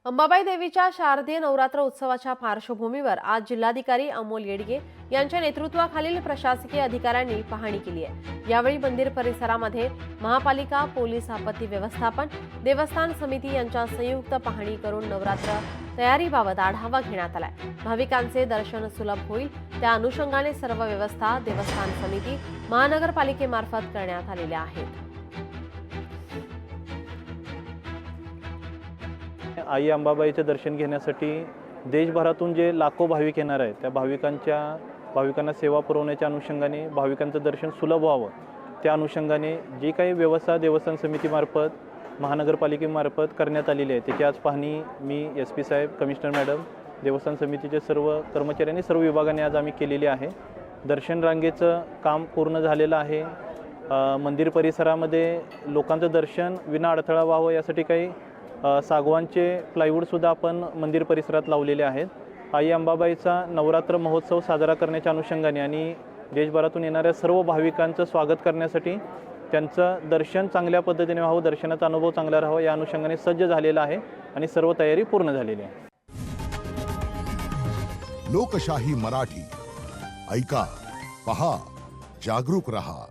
अंबाबाई देवीच्या शारदीय नवरात्र उत्सवाच्या पार्श्वभूमीवर आज जिल्हाधिकारी अमोल येडगे यांच्या नेतृत्वाखालील प्रशासकीय अधिकाऱ्यांनी पाहणी केली आहे। यावेळी मंदिर परिसरामध्ये महापालिका, पोलीस आपत्ती व्यवस्थापन, देवस्थान समिती यांच्या संयुक्त पाहणी करून नवरात्र तयारीबाबत आढावा घेण्यात आलाय। भाविकांचे दर्शन सुलभ होईल त्या अनुषंगाने सर्व व्यवस्था देवस्थान समिती, महानगरपालिकेमार्फत करण्यात आलेल्या आहेत। आई अंबाबाईचे दर्शन घेण्यासाठी देशभरातून जे लाखो भाविक येणार आहेत त्या भाविकांना सेवा पुरवण्याच्या अनुषंगाने भाविकांचं दर्शन सुलभ व्हावं त्या अनुषंगाने जी काही व्यवस्था देवस्थान समितीमार्फत, महानगरपालिकेमार्फत करण्यात आलेली आहे त्याची आज पाहणी मी SP साहेब, कमिशनर मॅडम, देवस्थान समितीचे सर्व कर्मचाऱ्यांनी, सर्व विभागाने आज आम्ही केलेली आहे। दर्शन रांगेचं काम पूर्ण झालेलं आहे। मंदिर परिसरामध्ये लोकांचं दर्शन विना अडथळा व्हावं यासाठी काही सागवानचे प्लायवूडसुद्धा आपण मंदिर परिसरात लावलेले आहेत। आई अंबाबाईचा नवरात्र महोत्सव साजरा करण्याच्या अनुषंगाने आणि देशभरातून येणाऱ्या सर्व भाविकांचं स्वागत करण्यासाठी त्यांचं दर्शन चांगल्या पद्धतीने व्हावं, दर्शनाचा अनुभव चांगला राहावा या अनुषंगाने सज्ज झालेला आहे आणि सर्व तयारी पूर्ण झालेली आहे। लोकशाही मराठी ऐका, पहा, जागरूक रहा।